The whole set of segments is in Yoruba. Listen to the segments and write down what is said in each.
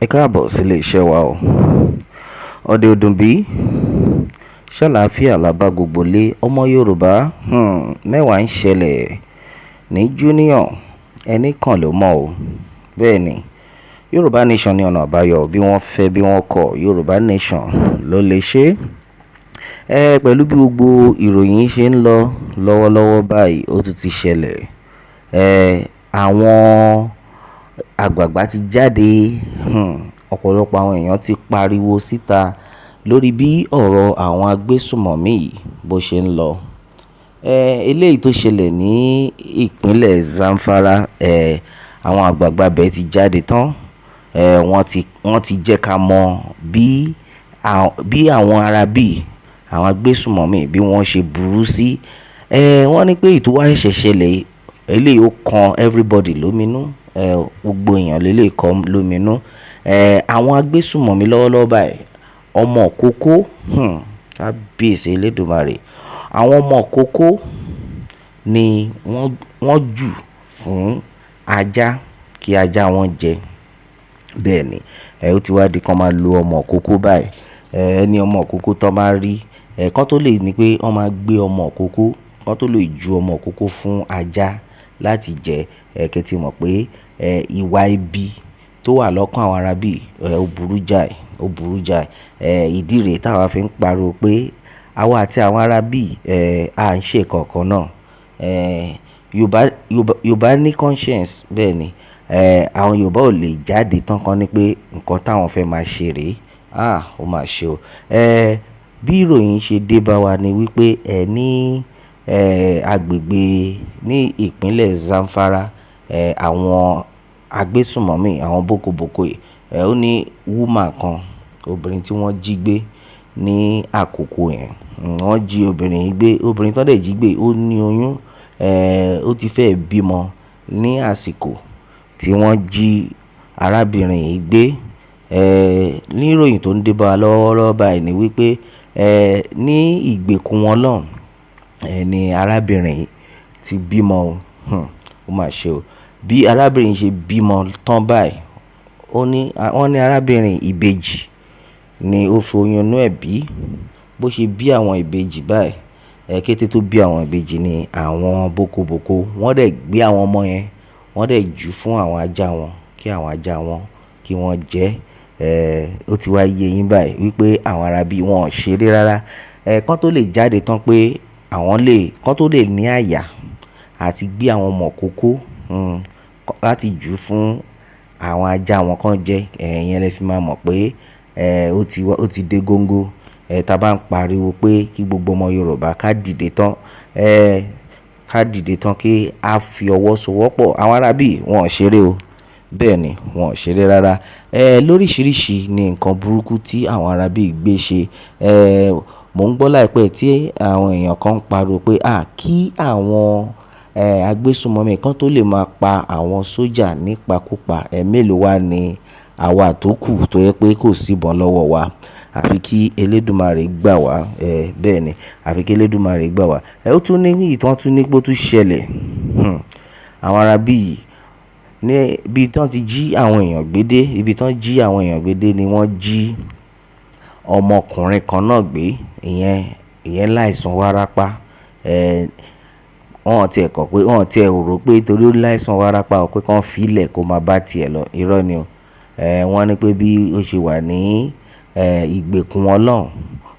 Ẹ káàbọ̀ sílé iṣẹ́ wa o. Ọdẹ ọdún bí ṣàlàáfíà la bá gbogbo lé ọmọ Yorùbá. Mẹ́wàá ń ṣẹlẹ̀ ní Junior ẹnì kan ló mọ̀ o. Bẹ́ẹ̀ ni Yorùbá nation ní ọ̀nà àbáyọ bí wọ́n fẹ́ bí wọ́n kọ̀ Yorùbá nation ló lè ṣe. Pẹ̀lú bí gbogbo ìròyìn ṣe ń lọ lọ́wọ́lọ́wọ́ báyìí ó tún ti ṣẹlẹ̀. Àwọn àgbààgbà ti jáde, ọ̀pọ̀lọpọ̀ àwọn èèyàn ti pariwo síta lórí bí ọ̀rọ̀ àwọn agbésùmọ̀mí yìí bó ṣe ń lọ. Eléyìí tó ṣẹlẹ̀ ní ìpínlẹ̀ Zamfara, àwọn àgbààgbà bẹ́ẹ̀ ti jáde tán. Wọ́n ti jẹ́ ká mọ̀ bí àwọn arábí àwọn agbésùmọ̀mí bí wọ́n ṣe burú sí. Wọ́n ní pé ìtúwá ṣẹ̀ṣẹ̀ ṣẹlẹ̀ eléyìí ó kan everybody lóminú. Gbogbo èèyàn lélẹ̀ kan lóminú. Àwọn agbésùmọ̀mí lọ́wọ́lọ́wọ́ báyìí ọmọ kókó, kábíyèsí Elédùmarè, àwọn ọmọ kókó ni wọ́n jù fún ajá kí ajá wọn jẹ. Bẹ́ẹ̀ ni ó ti wá di kan máa lo ọmọ kókó báyìí. Ẹni ọmọ kókó tó máa rí kán tó lè ní pé wọ́n máa gbé ọmọ kókó kán tó lè ju ọmọ kókó fún ajá láti jẹ. Kẹ́ ti mọ̀ pé ìwà ibi tó wà lọ́kàn àwọn arábí ó burú jáì, ó burú jáì. Ìdí rèé táwa fi ń pariwo pé àwa àti àwọn arábí à ń ṣe kankan náà. Yorùbá ní conscience. Bẹ́ẹ̀ ni àwọn Yorùbá ò lè jáde tán kan ní pé nǹkan táwọn fẹ́ máa ṣe rèé. Ó máa ṣe o. Bí ìròyìn ṣe dé bá wa ni wípé ní agbègbè ní ìpínlẹ̀ Zamfara, àwọn agbésùmọ̀mí àwọn boko yìí, ó ní woman kan, obìnrin tí wọ́n jí gbé ní àkókò yẹn. Wọ́n jí obìnrin yìí gbé, obìnrin tó dẹ̀ jí gbé ó ní oyún, ó ti fẹ́ bímọ ní àsìkò tí wọ́n jí arábìnrin yìí gbé. Ní ìròyìn tó ń dé bá wa lọ́wọ́lọ́wọ́ báyìí ni wípé ní ìgbèkùn wọn lọ́hùn ni arábìnrin yìí ti bímọ o. Ó mà ṣe o. Bí arábìnrin ṣe bímọ tán báyìí, wọ́n ní arábìnrin ìbejì ni ó fi oyún inú ẹ̀ bí. Bó ṣe bí àwọn ìbejì báyìí, kété tó bí àwọn ìbejì ni àwọn boko wọ́n dẹ̀ gbé àwọn ọmọ yẹn, wọ́n dẹ̀ jù fún àwọn ajá wọn kí àwọn ajá wọn kí wọ́n jẹ. Ó ti wá yé yín báyìí wípé àwọn arábí wọn ò ṣeré rárá. Kán tó lè jáde tán pé kán tó lè ní àyà àti gbé àwọn ọmọ kókó láti jù fún àwọn ajá wọn kan jẹ. Ìyẹn lẹ fi máa mọ̀ pé ó ti dé góńgó. Tá bá ń pariwo pé kí gbogbo ọmọ Yorùbá ká dìde tán kí a fi ọwọ́ sowọ́pọ̀. Àwọn arábí wọn ò ṣeré o. Bẹ́ẹ̀ ni wọn ò ṣeré rárá. Lóríṣiríṣi ni nǹkan burúkú tí àwọn arábí gbé ṣe. Mò ń gbọ́ láìpẹ́ tí àwọn èèyàn kan ń pariwo pé kí àwọn agbésùmọ̀mí kan tó lè máa pa àwọn sójà nípakúpa. Mélòó wá ni àwa tó kù tó yẹ pé kò sí ìbọn lọ́wọ́ wa. Àfi kí Elédùmarè gbà wá. Bẹ́ẹ̀ ni àfi kí Elédùmarè gbà wá. Ó tún ní ìtàn tún ní pé ó tún ṣẹlẹ̀. Àwọn arábí yìí ní ibi tán ti jí àwọn èèyàn gbé dé, ibi tán jí àwọn èèyàn gbé dé ni wọ́n jí ọmọkùnrin kan náà gbé. Ìyẹn láìsàn wárápá. Wọ́n tiẹ̀ rò pé torí ó láìsàn wárápá pé kán fi í lẹ̀ kó máa bá tiẹ̀ lọ. Irọ́ ni o. Wọ́n ní pé bí ó ṣe wà ní ìgbèkùn wọn lọ́hùn,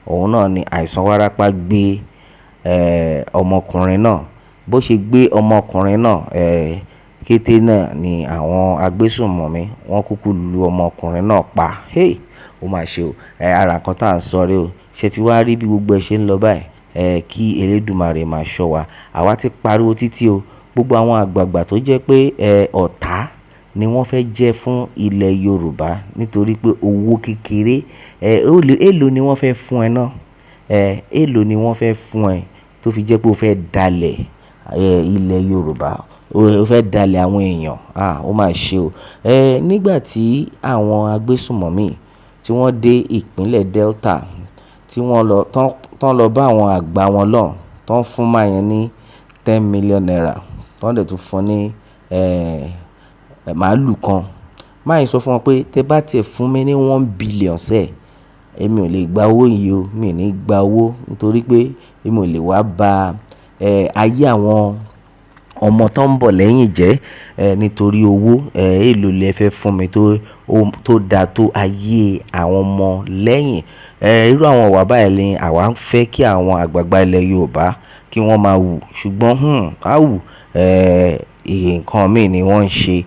òun náà ni àìsàn wárápá gbé ọmọkùnrin náà. Bó ṣe gbé ọmọkùnrin náà, kété náà ni àwọn agbésùmọ̀mí wọ́n kúkú lu ọmọkùnrin náà pa. Ó mà ṣe o. Ara nǹkan tá à ń sọ rèé o. Ṣé ti wá rí bí gbogbo ẹ ṣe ń lọ báyìí? Kí Elédùmarè máa ṣọ́ wa. Àwa ti pariwo títí o. Gbogbo àwọn àgbààgbà tó jẹ́ pé ọ̀tá ni wọ́n fẹ́ jẹ́ fún ilẹ̀ Yorùbá nítorí pé owó kékeré. Èló ni wọ́n fẹ́ fún ẹ náà? Èló ni wọ́n fẹ́ fún ẹ tó fi jẹ́ pé o fẹ́ dalẹ̀ ilẹ̀ Yorùbá, o fẹ́ dalẹ̀ àwọn èèyàn? Ó mà ṣe o. Nígbà tí àwọn agbésùmọ̀mí tí wọ́n dé ìpínlẹ̀ Delta tí wọ́n lọ bá àwọn àgbà wọn lọ́hùn, tán fún máa yẹn ní 10 million naira, tán dẹ̀ tún fún ní màálù kan máa yín sọ fún wọn pé tẹ bá tiẹ̀ fún mi ní 1 billion sẹ́ẹ̀, èmi ò lè gba owó yìí o, mi ò ní gba owó nítorí pé èmi ò lè wá ba ayé àwọn ọmọ tó ń bọ̀ lẹ́yìn jẹ́ nítorí owó. Èló lẹ fẹ́ fún mi tó da tó ayé àwọn ọmọ lẹ́yìn. Irú àwọn ìwà báyìí ni àwa ń fẹ́ kí àwọn àgbààgbà ilẹ̀ Yorùbá kí wọ́n máa wù, ṣùgbọ́n ká wù nǹkan míì ni wọ́n ń ṣe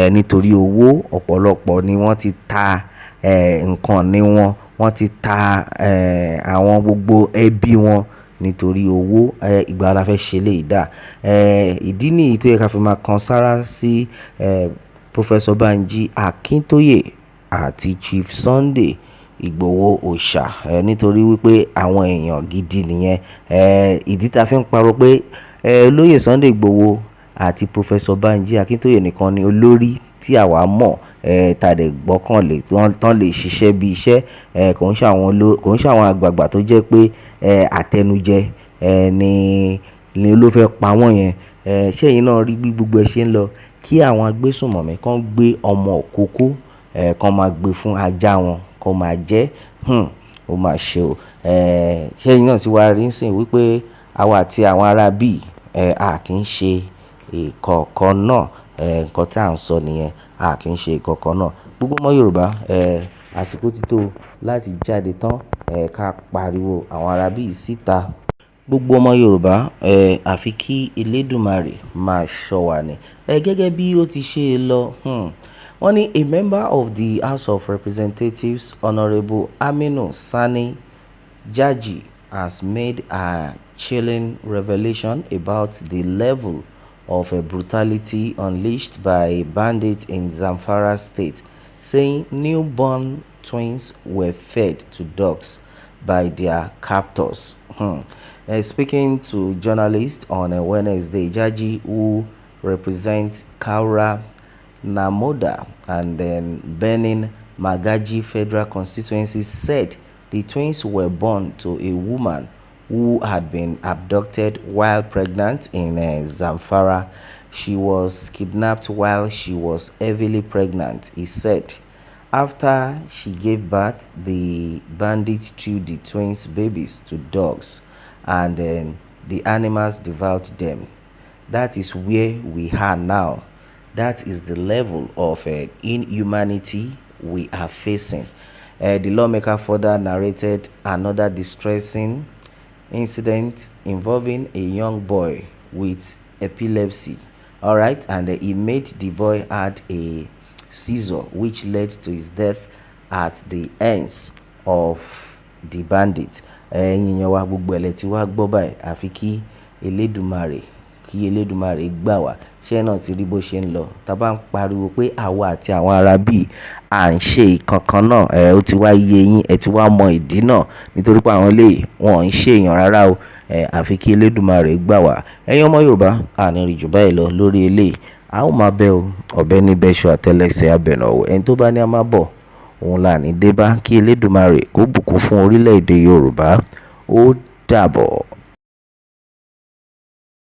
nítorí owó. Ọ̀pọ̀lọpọ̀ ni wọ́n ti ta nǹkan ní wọn, wọ́n ti ta àwọn gbogbo ẹbí wọn nítorí owó. Ìgbà la fẹ́ ṣe lè dà. Ìdí nìyí tó yẹ ká fi máa kan sára sí Professor Banji Akintoye àti Chief Sunday Igboho Òòṣà nítorí wípé àwọn èèyàn gidi nìyẹn. Ìdí tá fi ń parọ́ pé olóyè Sunday Igboho àti Professor Banji Akintoye nìkan ni olórí tí àwa mọ̀ tá dẹ̀ gbọ́kànlé tán lè ṣiṣẹ́ bí iṣẹ́. Kò ń ṣàwọn àgbààgbà tó jẹ́ pé àtẹnujẹ ni ló fẹ́ pa wọ́n yẹn. Ṣé ẹ̀yin náà rí bí gbogbo ẹ ṣe ń lọ? Kí àwọn agbésùnmọ̀mí kan gbé ọmọ òkókó kan máa gbé fún ajá wọn kan máa jẹ, ó máa ṣe o. Ṣé ẹ̀yin náà ti wá rí nsìn wípé àwa àti àwọn ará bí a kì í ṣe ìkọ̀kan náà. Nǹkan tí à ń sọ nìyẹn, a kì í ṣe ìkọ̀kan náà. Gbogbo ọmọ Yorùbá, àsìkò ti tó láti jáde tán ká pariwo àwọn ará bí síta. Gbogbo ọmọ Yorùbá àfi kí Elédùmarè máa ṣọ́ wa ni. Gẹ́gẹ́ bí ó ti ṣe lọ, wọ́n ní a member of the House of Representatives Honourable Aminu Sani Jaji has made a chilling revelation about the level of brutality unleashed by bandits in Zamfara state, saying newborn twins were fed to dogs by their captors. Speaking to journalists on a Wednesday, Jaji, who represents Kaura Namoda and then Benin Magaji federal constituencies, said the twins were born to a woman who had been abducted while pregnant in Zamfara. She was kidnapped while she was heavily pregnant, he said. After she gave birth, the bandits threw the twins' babies to dogs, and then the animals devoured them. That is where we are now. That is the level of inhumanity we are facing. The lawmaker further narrated another distressing incident involving a young boy with epilepsy. All right, and he made the boy had a seizure, which led to his death at the hands of the bandits. Ẹ̀yin èèyàn wa gbogbo ẹ̀lẹ́ tí wàá gbọ́ báyìí, àfi kí Elédùmarè gbà wá. Ṣé náà ti rí bó ṣe ń lọ? Tá bá ń pariwo pé àwa àti àwọn ará bí à ń ṣe ìkankan náà, ó ti wá yé yín, ẹ ti wá mọ ìdí náà, nítorí pé àwọn eléyìí wọn ń ṣe èèyàn rárá o. Àfi kí Elédùmarè gbà wá. Ẹ̀yin ọmọ Yorùbá, a ní rí jù báyìí lọ lórí eléyìí. A ó máa bẹ́ o, ọ̀bẹ ní bẹ́ṣọ àtẹlẹsẹ̀ abẹ̀nàwó. Ẹni tó bá ní a máa bọ̀, òun là ní dé bá. Kí Elédùmarè kó bùkún fún orílẹ̀-èdè Yorùbá. Ó dàbọ̀.